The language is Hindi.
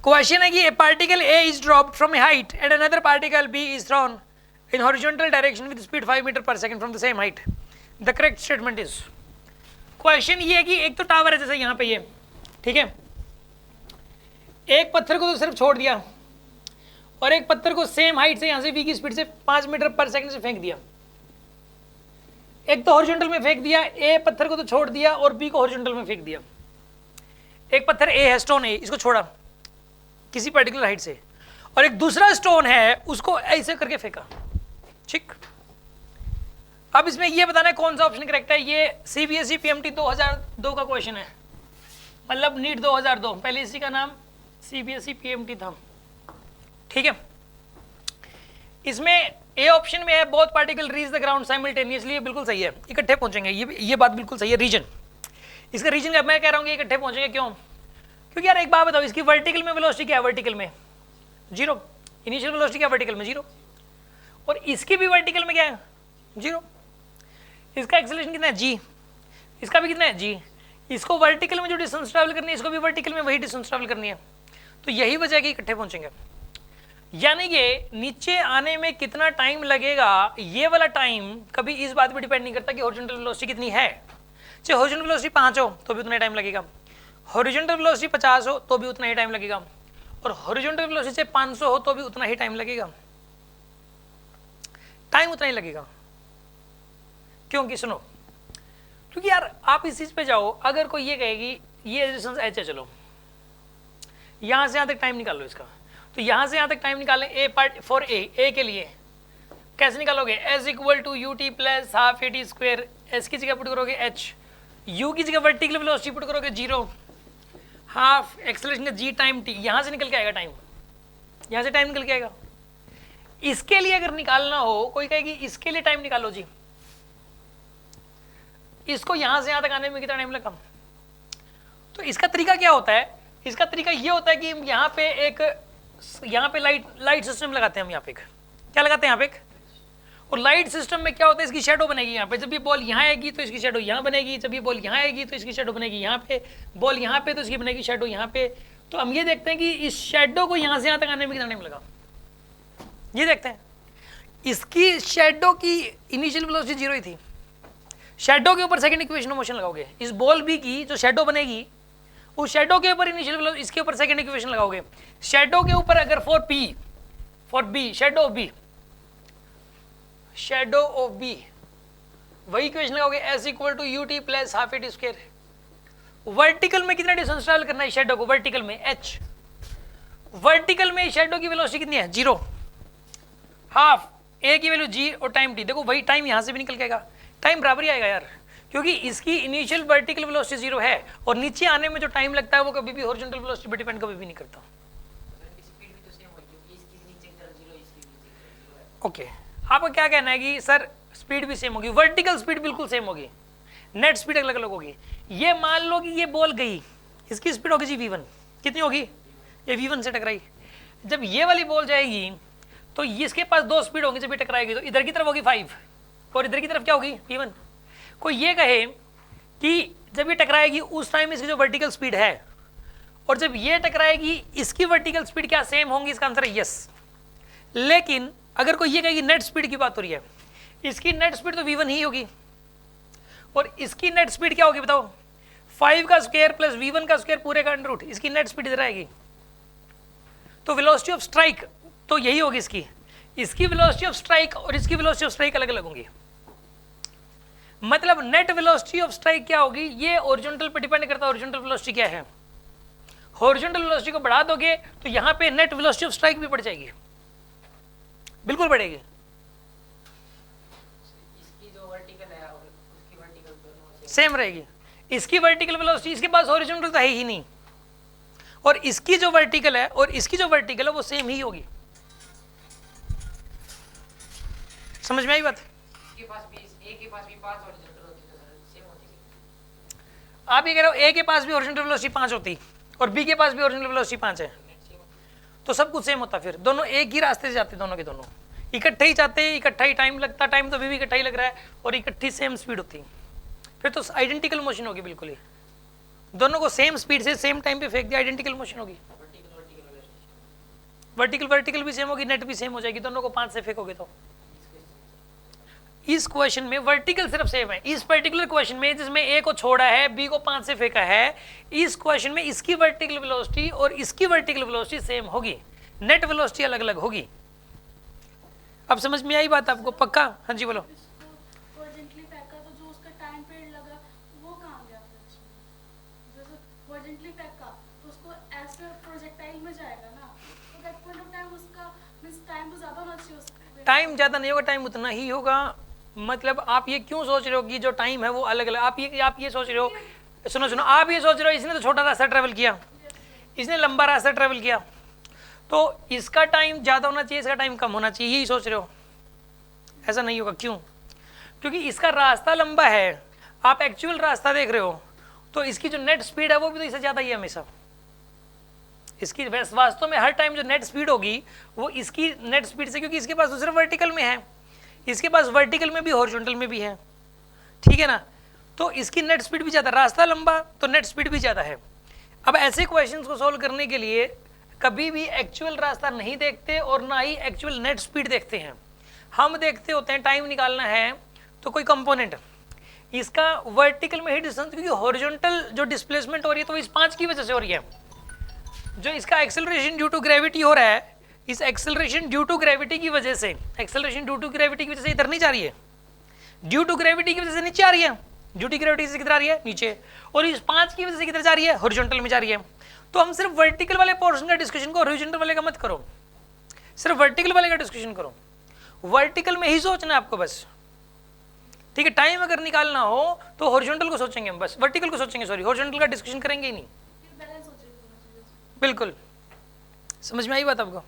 क्वेश्चन है कि a particle A is dropped from a height and another particle B is thrown in horizontal direction with speed 5 metre per second from the same height, the correct statement is. Question ये है कि एक तो टावर है जैसे यहाँ पे ये, ठीक है, एक पत्थर को तो सिर्फ छोड़ दिया और एक पत्थर को सेम हाइट से यहाँ से v की स्पीड से 5 मीटर पर सेकंड से फेंक दिया। एक तो हॉरिजॉन्टल में फेंक दिया, ए पत्थर को तो छोड़ दिया और बी को हॉरिजॉन्टल में फेंक दिया। एक पत्थर ए है, स्टोन ए, इसको छोड़ा किसी पर्टिकुलर हाइट से, और एक दूसरा स्टोन है उसको ऐसे करके फेंका, ठीक। अब इसमें यह बताना है कौन सा ऑप्शन करेक्ट है। ये सीबीएसई पीएमटी 2002 का क्वेश्चन है, मतलब नीट 2002, पहले इसी का नाम सीबीएसई पीएमटी था, ठीक है। इसमें ए ऑप्शन में है both particle reach the ground simultaneously, ये बिल्कुल सही है, इकट्ठे पहुंचेंगे, ये बात बिल्कुल सही है। रीजन, इसका रीजन का मैं कह रहा हूँ इकट्ठे पहुंचेंगे, क्यों? क्योंकि यार एक बात बताओ, इसकी वर्टिकल में वेलोसिटी क्या है? वर्टिकल में 0, इनिशियल वेलोसिटी क्या है वर्टिकल में? 0, और इसकी भी वर्टिकल में क्या है? 0। इसका एक्सेलरेशन कितना है? g, इसका भी कितना है? g। इसको वर्टिकल में जो डिस्टेंस ट्रैवल करनी है, इसको भी वर्टिकल में वही डिस्टेंस ट्रैवल करनी है, तो यही वजह है कि इकट्ठे पहुंचेंगे। यानी कि नीचे आने में कितना टाइम लगेगा, ये वाला टाइम कभी इस बात पे डिपेंड नहीं करता कि हॉरिजॉन्टल वेलोसिटी कितनी है। चाहे हॉरिजॉन्टल वेलोसिटी 5 हो तो भी उतना ही टाइम लगेगा, हॉरिजॉन्टल वेलोसिटी 50 हो तो भी उतना ही टाइम लगेगा, और हॉरिजॉन्टल वेलोसिटी से 500 हो तो भी उतना ही टाइम लगेगा, टाइम उतना ही लगेगा। क्योंकि सुनो, क्योंकि यार आप इस चीज पे जाओ, अगर कोई ये कहेगी ये डिस्टेंस h है, चलो यहां से यहां तक टाइम निकाल लो इसका, तो यहां से यहां तक टाइम निकालें ए पार्ट फॉर ए के लिए कैसे निकालोगे? S equal to U T plus half A T square, S की जगह पुट करोगे h, u की जगह वर्टिकल वेलोसिटी पुट करोगे 0, half acceleration g time t, यहां से निकल के आएगा टाइम, यहां से टाइम निकल के आएगा। इसके लिए अगर निकालना हो, कोई कहेगी इसके लिए टाइम निकालो जी, इसको यहां से यहां तक आने में कितना टाइम लगा? तो इसका तरीका क्या होता है? इसका तरीका ये होता है कि हम यहाँ पे लाइट सिस्टम लगाते हैं, हम यहाँ पे क्या लगाते हैं? यहाँ पे, और लाइट सिस्टम में क्या होता है, इसकी शेडो बनेगी यहाँ पे, जब ये बॉल यहाँ आएगी तो इसकी शेडो यहाँ बनेगी, जब ये बॉल यहाँ आएगी तो इसकी शेडो बनेगी यहाँ पे, बॉल यहाँ पे तो इसकी बनेगी शेडो यहाँ पे। तो हम ये देखते हैं कि इस शेडो को यहाँ से यहाँ तक आने में कितना टाइम लगा, ये देखते हैं। इसकी शेडो की इनिशियल वेलोसिटी 0 ही थी, शेडो के ऊपर सेकंड इक्वेशन ऑफ मोशन लगाओगे, इस बॉल बी की जो शेडो बनेगी उस शेडो के ऊपर इनिशियल वेलोसिटी, इसके ऊपर सेकंड इक्वेशन लगाओगे, शेडो के ऊपर अगर for B shadow of B वही इक्वेशन लगाओगे, S equal to U T plus half A T square. Vertical में कितना डिस्टेंस ट्रैवल करना है शेडो को? वर्टिकल में h, वर्टिकल में शेडो की वेलोसिटी कितनी है? 0, हाफ ए की वैल्यू g और टाइम t, देखो वही टाइम यहां से भी निकल के आएगा, टाइम बराबर ही आएगा यार, क्योंकि इसकी इनिशियल वर्टिकल वेलोसिटी 0 है और नीचे आने में जो टाइम लगता है वो कभी भी हॉरिजॉन्टल वेलोसिटी पे डिपेंड कभी भी नहीं करता। ओके, आपका क्या कहना है कि सर स्पीड भी सेम होगी? वर्टिकल स्पीड बिल्कुल सेम होगी, नेट स्पीड अलग अलग होगी। ये मान लो कि ये बॉल गई, इसकी स्पीड होगी जी v1, कितनी होगी? ये v1 से टकराई, जब ये वाली बॉल जाएगी तो इसके पास 2 स्पीड होंगी, जब ये टकराएगी तो इधर की तरफ होगी 5 और इधर की तरफ क्या होगी? v1। कोई ये कहे कि जब ये टकराएगी उस टाइम इसकी जो वर्टिकल स्पीड है और जब ये टकराएगी इसकी वर्टिकल स्पीड क्या सेम होंगी? इसका आंसर है यस। लेकिन अगर कोई ये कहेगी नेट स्पीड की बात हो रही है, इसकी नेट स्पीड तो v1 ही होगी और इसकी नेट स्पीड क्या होगी बताओ? 5 का स्क्वायर प्लस v1 का स्क्वायर पूरे का अंडर रूट, इसकी नेट स्पीड इधर आएगी, तो वेलोसिटी ऑफ स्ट्राइक तो यही होगी इसकी वेलोसिटी ऑफ स्ट्राइक और इसकी वेलोसिटी ऑफ स्ट्राइक अलग अलग होंगी। मतलब नेट वेलोसिटी ऑफ स्ट्राइक क्या होगी? ये हॉरिजॉन्टल पे डिपेंड करता है, हॉरिजॉन्टल वेलोसिटी क्या है। हॉरिजॉन्टल वेलोसिटी को बढ़ा दोगे तो यहां पे नेट वेलोसिटी ऑफ स्ट्राइक भी बढ़ जाएगी, बिल्कुल बढ़ेगी। इसकी जो वर्टिकल है और उसकी वर्टिकल दोनों सेम रहेगी, इसकी वर्टिकल वेलोसिटी, इसके पास हॉरिजॉन्टल तो है ही नहीं, और इसकी जो वर्टिकल है और इसकी जो वर्टिकल है वो सेम ही होगी। समझ में आई बात? इसके पास भी ए के पास भी 5 हॉरिजॉन्टल होती है, सेम होती है। आप ये कह रहे हो ए के पास भी हॉरिजॉन्टल वेलोसिटी 5 होती और बी के पास भी हॉरिजॉन्टल वेलोसिटी 5 है, तो सब कुछ सेम होता, फिर दोनों एक ही रास्ते से जाते, दोनों के दोनों इकट्ठे ही जाते, इकट्ठा ही टाइम लगता, टाइम तो अभी भी इकट्ठा ही लग रहा है और इकट्ठी सेम स्पीड होती, फिर तो आइडेंटिकल मोशन होगी बिल्कुल ही, दोनों को सेम स्पीड से सेम टाइम पे फेंक दिया, आइडेंटिकल मोशन होगी। वर्टिकल वर्टिकल भी सेम होगी, नेट भी सेम हो जाएगी, दोनों को 5 से फेंकोगे तो। इस क्वेश्चन में वर्टिकल सिर्फ सेम है, इस पर्टिकुलर क्वेश्चन में जिसमें ए को छोड़ा है, बी को 5 से फेंका है, इस क्वेश्चन में इसकी वर्टिकल वेलोसिटी और इसकी वर्टिकल वेलोसिटी सेम होगी, नेट वेलोसिटी अलग अलग होगी। अब समझ में आई बात आपको? पक्का? हाँ जी बोलो। वर्जेंटली फेंका तो जो उसका टाइम पीरियड लगा वो कहाँ गया फिर? जैसे वर्जेंटली फेंका तो उसको ऐसे प्रोजेक्टाइल में जाएगा ना, तो दैट पॉइंट ऑफ टाइम उसका मींस टाइम तो ज्यादा होना चाहिए उसका। टाइम ज़्यादा नहीं होगा, टाइम उतना ही होगा। मतलब आप ये क्यों सोच रहे हो कि जो टाइम है वो अलग अलग, आप ये सोच रहे हो, सुनो सुनो, आप ये सोच रहे हो इसने तो छोटा रास्ता ट्रेवल किया, इसने लंबा रास्ता ट्रेवल किया, तो इसका टाइम ज़्यादा होना चाहिए, इसका टाइम कम होना चाहिए, यही सोच रहे हो। ऐसा नहीं होगा। क्यों? क्योंकि इसका रास्ता लंबा है, आप एक्चुअल रास्ता देख रहे हो, तो इसकी जो नेट स्पीड है वो भी तो इससे ज़्यादा ही है हमेशा। इसकी वास्तव में हर टाइम जो नेट स्पीड होगी वो इसकी नेट स्पीड से, क्योंकि इसके पास दूसरे वर्टिकल में है, इसके पास वर्टिकल में भी हॉरिजॉन्टल में भी है, ठीक है ना, तो इसकी नेट स्पीड भी ज़्यादा, रास्ता लंबा तो नेट स्पीड भी ज़्यादा है। अब ऐसे क्वेश्चंस को सॉल्व करने के लिए कभी भी एक्चुअल रास्ता नहीं देखते और ना ही एक्चुअल नेट स्पीड देखते हैं। हम देखते होते हैं टाइम निकालना है तो कोई कंपोनेंट इसका वर्टिकल में ही डिस्टेंस, क्योंकि हॉरिजॉन्टल जो डिस्प्लेसमेंट हो रही है तो इस 5 की वजह से हो रही है, जो इसका एक्सेलरेशन ड्यू टू ग्रेविटी हो रहा है, इस एक्सेलरेशन ड्यू टू ग्रेविटी की वजह से, एक्सेलरेशन ड्यू टू ग्रेविटी की वजह से इधर नहीं जा रही है, ड्यू टू ग्रेविटी की वजह से नीचे आ रही है, ड्यू टू ग्रेविटी से किधर आ रही है? नीचे, और इस 5 की वजह से किधर जा रही है? हॉरिजॉन्टल में जा रही है। तो हम सिर्फ वर्टिकल वाले पोर्शन का डिस्कशन करो, हॉरिजॉन्टल वाले का मत करो, सिर्फ वर्टिकल वाले का डिस्कशन करो, वर्टिकल में ही सोचना है आपको बस, ठीक है। टाइम अगर निकालना हो तो हॉरिजॉन्टल को सोचेंगे हम, बस वर्टिकल को सोचेंगे, सॉरी हॉरिजॉन्टल का डिस्कशन करेंगे ही नहीं। फिर बैलेंस हो जाएगा। बिल्कुल, समझ में आई बात आपको?